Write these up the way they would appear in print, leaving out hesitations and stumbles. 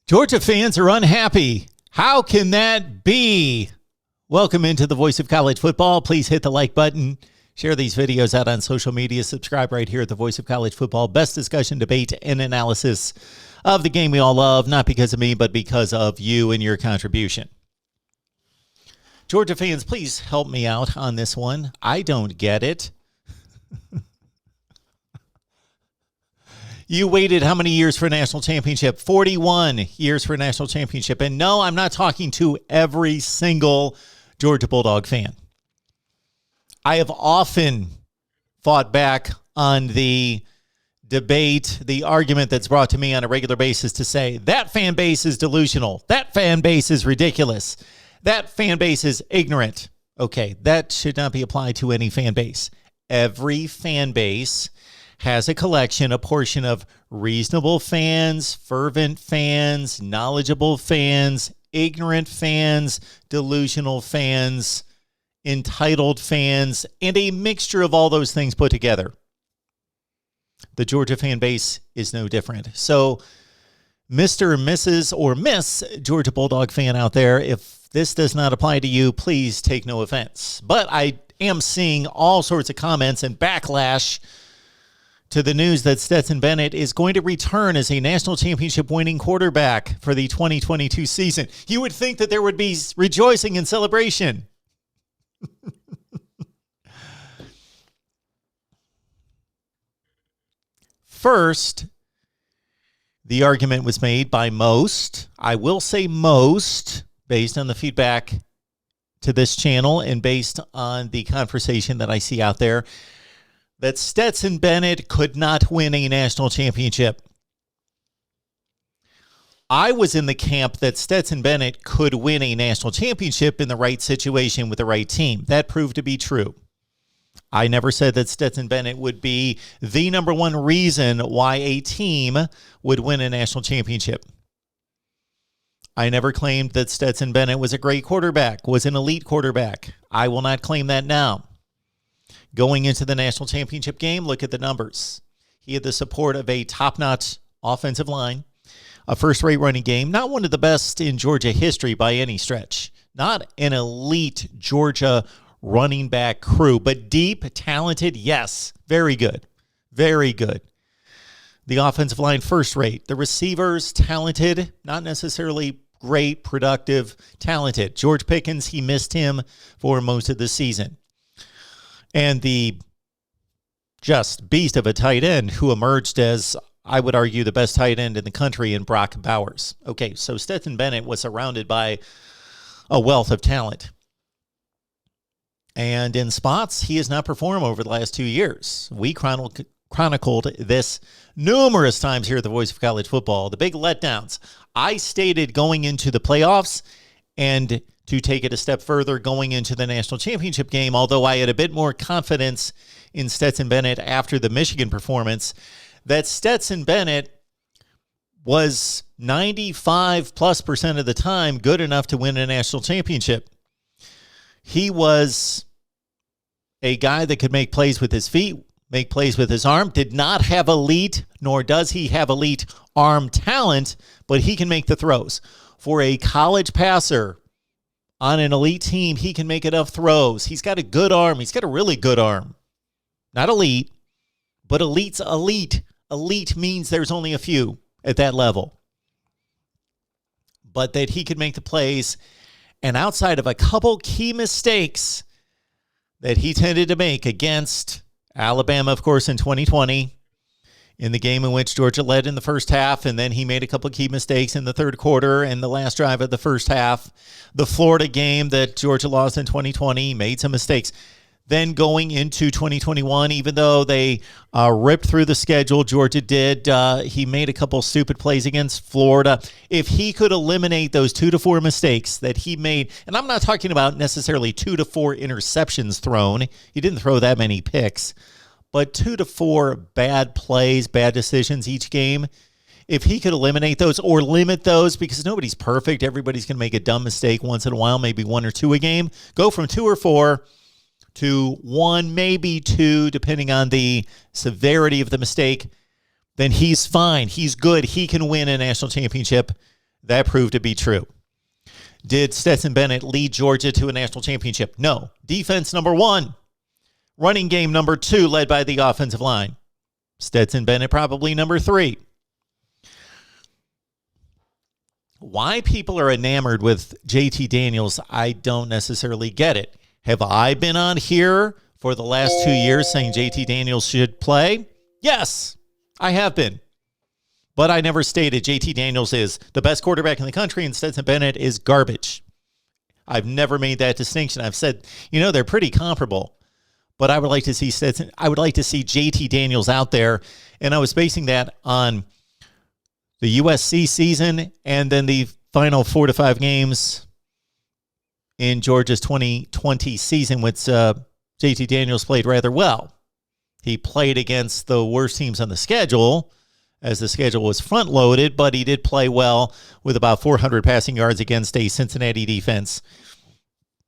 Georgia fans are unhappy. How can that be? Welcome into the Voice of College Football. Please hit the like button. Share these videos out on social media. Subscribe right here at the Voice of College Football. Best discussion, debate, and analysis of the game we all love, not because of me, but because of you and your contribution. Georgia fans, please help me out on this one. I don't get it. You waited how many years for a national championship? 41 years for a national championship. And no, I'm not talking to every single Georgia Bulldog fan. I have often fought back on the debate, the argument that's brought to me on a regular basis to say that fan base is delusional. That fan base is ridiculous. That fan base is ignorant. Okay, that should not be applied to any fan base. Every fan base has a collection, a portion of reasonable fans, fervent fans, knowledgeable fans, ignorant fans, delusional fans, entitled fans, and a mixture of all those things put together. The Georgia fan base is no different. So, Mr., Mrs., or Miss Georgia Bulldog fan out there, if this does not apply to you, please take no offense. But I am seeing all sorts of comments and backlash to the news that Stetson Bennett is going to return as a national championship winning quarterback for the 2022 season. You would think that there would be rejoicing and celebration. First, the argument was made by most, I will say most, based on the feedback to this channel and based on the conversation that I see out there, that Stetson Bennett could not win a national championship. I was in the camp that Stetson Bennett could win a national championship in the right situation with the right team. That proved to be true. I never said that Stetson Bennett would be the number one reason why a team would win a national championship. I never claimed that Stetson Bennett was a great quarterback, was an elite quarterback. I will not claim that now. Going into the national championship game, look at the numbers. He had the support of a top-notch offensive line, a first-rate running game, not one of the best in Georgia history by any stretch, not an elite Georgia running back crew, but deep, talented, yes, very good, very good. The offensive line, first-rate. The receivers, talented, not necessarily great, productive, talented. George Pickens, he missed him for most of the season. And the just beast of a tight end who emerged as, I would argue, the best tight end in the country in Brock Bowers. Okay, so Stetson Bennett was surrounded by a wealth of talent. And in spots, he has not performed over the last 2 years. We chronicled this numerous times here at the Voice of College Football. The big letdowns. I stated going into the playoffs and to take it a step further going into the national championship game, although I had a bit more confidence in Stetson Bennett after the Michigan performance, that Stetson Bennett was 95+% of the time good enough to win a national championship. He was a guy that could make plays with his feet, make plays with his arm, did not have elite, nor does he have elite arm talent, but he can make the throws. For a college passer, on an elite team, he can make enough throws. He's got a good arm. He's got a really good arm. Not elite, but elite's elite. Elite means there's only a few at that level. But that he could make the plays. And outside of a couple key mistakes that he tended to make against Alabama, of course, in 2020, in the game in which Georgia led in the first half, and then he made a couple of key mistakes in the third quarter and the last drive of the first half. The Florida game that Georgia lost in 2020, made some mistakes. Then going into 2021, even though they ripped through the schedule, Georgia did, he made a couple stupid plays against Florida. If he could eliminate those 2 to 4 mistakes that he made, and I'm not talking about necessarily 2 to 4 interceptions thrown. He didn't throw that many picks. But 2 to 4 bad plays, bad decisions each game, if he could eliminate those or limit those, because nobody's perfect, everybody's going to make a dumb mistake once in a while, maybe 1 or 2 a game, go from 2 or 4 to 1, maybe 2, depending on the severity of the mistake, then he's fine. He's good. He can win a national championship. That proved to be true. Did Stetson Bennett lead Georgia to a national championship? No. Defense number 1. Running game number 2, led by the offensive line. Stetson Bennett probably number 3. Why people are enamored with JT Daniels, I don't necessarily get it. Have I been on here for the last 2 years saying JT Daniels should play? Yes, I have been. But I never stated JT Daniels is the best quarterback in the country and Stetson Bennett is garbage. I've never made that distinction. I've said, they're pretty comparable. But I would like to see Stetson. I would like to see JT Daniels out there. And I was basing that on the USC season and then the final 4 to 5 games in Georgia's 2020 season, which JT Daniels played rather well. He played against the worst teams on the schedule, as the schedule was front-loaded, but he did play well with about 400 passing yards against a Cincinnati defense.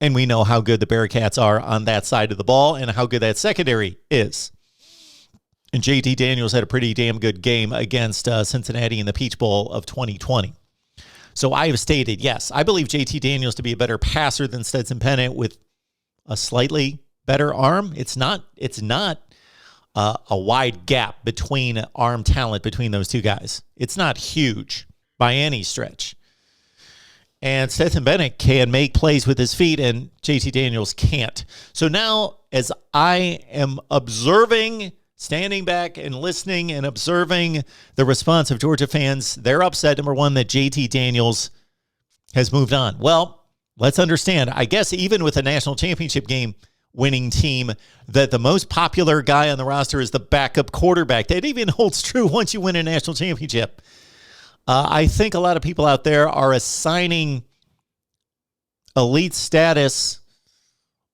And we know how good the Bearcats are on that side of the ball and how good that secondary is. And JT Daniels had a pretty damn good game against Cincinnati in the Peach Bowl of 2020. So I have stated, yes, I believe JT Daniels to be a better passer than Stetson Bennett with a slightly better arm. It's not a wide gap between arm talent between those two guys. It's not huge by any stretch. And Stetson Bennett can make plays with his feet, and JT Daniels can't. So now, as I am observing, standing back and listening and observing the response of Georgia fans, they're upset, number one, that JT Daniels has moved on. Well, let's understand, I guess even with a national championship game winning team, that the most popular guy on the roster is the backup quarterback. That even holds true once you win a national championship. I think a lot of people out there are assigning elite status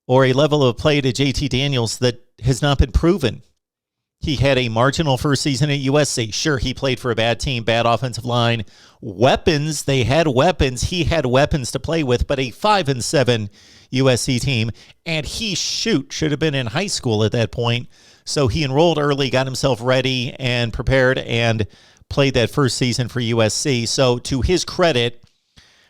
or a level of play to JT Daniels that has not been proven. He had a marginal first season at USC. Sure, he played for a bad team, bad offensive line. Weapons, they had weapons. He had weapons to play with, but a 5-7 USC team. And he should have been in high school at that point. So he enrolled early, got himself ready and prepared, and played that first season for USC. So to his credit,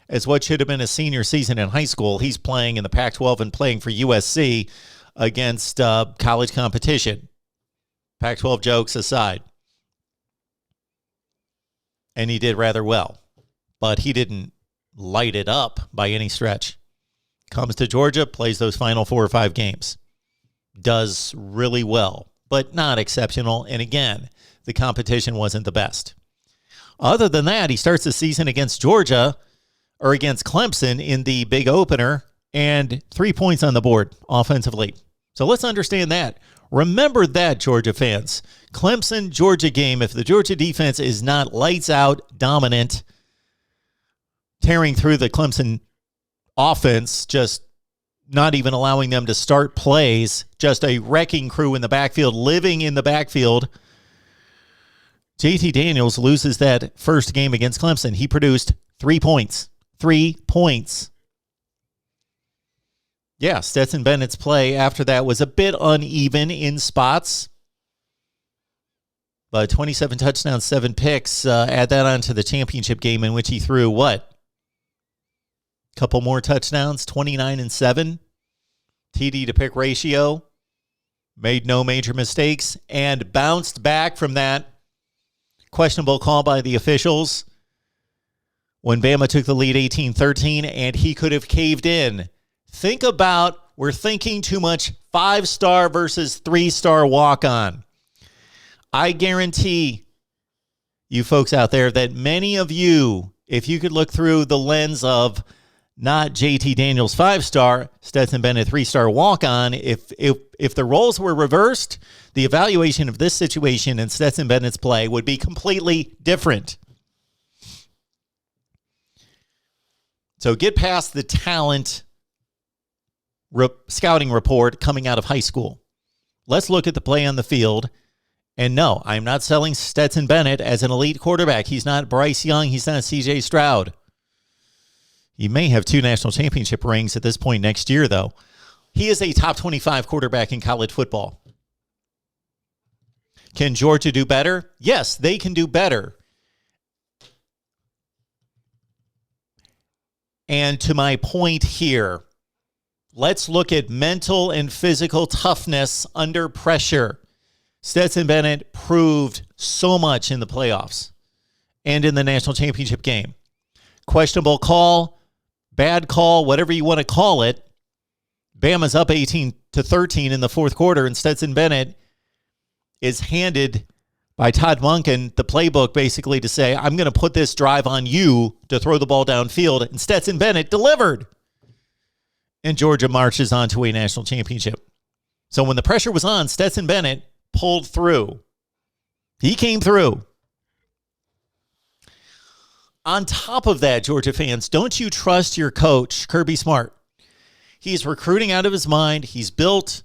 as what should have been a senior season in high school, he's playing in the Pac-12 and playing for USC against college competition. Pac-12 jokes aside. And he did rather well. But he didn't light it up by any stretch. Comes to Georgia, plays those final 4 or 5 games. Does really well, but not exceptional. And again, the competition wasn't the best. Other than that, he starts the season against Georgia or against Clemson in the big opener and 3 points on the board offensively. So let's understand that. Remember that, Georgia fans. Clemson, Georgia game, if the Georgia defense is not lights out, dominant, tearing through the Clemson offense, just not even allowing them to start plays, just a wrecking crew in the backfield, living in the backfield, JT Daniels loses that first game against Clemson. He produced 3 points. 3 points. Yeah, Stetson Bennett's play after that was a bit uneven in spots. But 27 touchdowns, 7 picks. Add that on to the championship game in which he threw what? Couple more touchdowns, 29-7. TD to pick ratio. Made no major mistakes and bounced back from that questionable call by the officials when Bama took the lead 18-13 and he could have caved in. Think about, we're thinking too much 5-star versus 3-star walk-on. I guarantee you folks out there that many of you, if you could look through the lens of not JT Daniels 5-star, Stetson Bennett 3-star walk-on, if the roles were reversed, the evaluation of this situation and Stetson Bennett's play would be completely different. So get past the talent scouting report coming out of high school. Let's look at the play on the field. And no, I'm not selling Stetson Bennett as an elite quarterback. He's not Bryce Young. He's not C.J. Stroud. He may have 2 national championship rings at this point next year, though. He is a top 25 quarterback in college football. Can Georgia do better? Yes, they can do better. And to my point here, let's look at mental and physical toughness under pressure. Stetson Bennett proved so much in the playoffs and in the national championship game. Questionable call, bad call, whatever you want to call it. Bama's up 18-13 in the fourth quarter, and Stetson Bennett is handed by Todd Monken the playbook basically to say, I'm going to put this drive on you to throw the ball downfield, and Stetson Bennett delivered. And Georgia marches on to a national championship. So when the pressure was on, Stetson Bennett pulled through. He came through. On top of that, Georgia fans, don't you trust your coach, Kirby Smart? He's recruiting out of his mind. He's built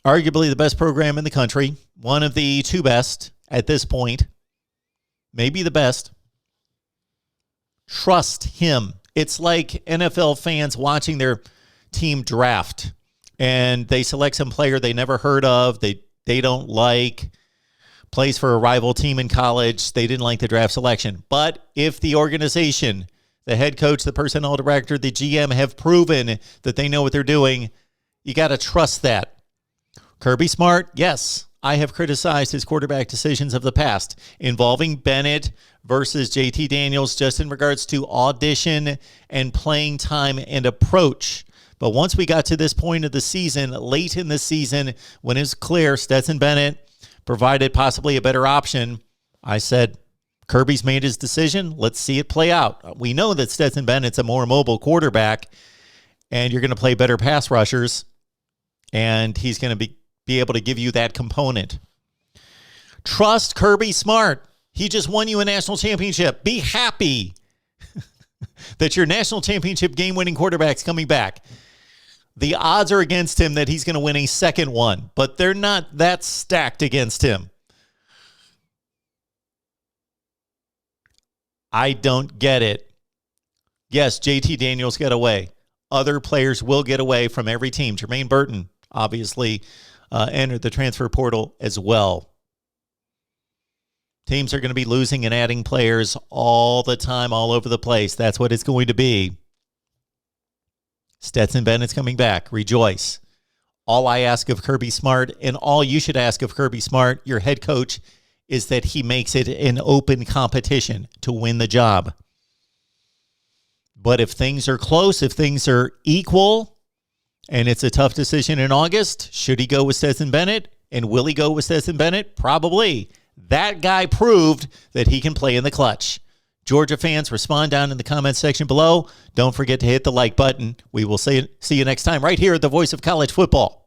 arguably the best program in the country, one of the two best at this point, maybe the best. Trust him. It's like NFL fans watching their team draft, and they select some player they never heard of, they don't like, plays for a rival team in college, they didn't like the draft selection. But if the organization, the head coach, the personnel director, the GM have proven that they know what they're doing, you got to trust that. Kirby Smart, yes, I have criticized his quarterback decisions of the past involving Bennett versus JT Daniels just in regards to audition and playing time and approach. But once we got to this point of the season, late in the season, when it was clear Stetson Bennett provided possibly a better option, I said, Kirby's made his decision. Let's see it play out. We know that Stetson Bennett's a more mobile quarterback, and you're going to play better pass rushers, and he's going to be able to give you that component. Trust Kirby Smart. He just won you a national championship. Be happy that your national championship game-winning quarterback's coming back. The odds are against him that he's going to win a second one, but they're not that stacked against him. I don't get it. Yes, JT Daniels got away. Other players will get away from every team. Jermaine Burton, obviously, entered the transfer portal as well. Teams are going to be losing and adding players all the time, all over the place. That's what it's going to be. Stetson Bennett's coming back. Rejoice. All I ask of Kirby Smart, and all you should ask of Kirby Smart, your head coach, is that he makes it an open competition to win the job. But if things are close, if things are equal, and it's a tough decision in August, should he go with Stetson Bennett? And will he go with Stetson Bennett? Probably. That guy proved that he can play in the clutch. Georgia fans, respond down in the comments section below. Don't forget to hit the like button. We will see you next time right here at the Voice of College Football.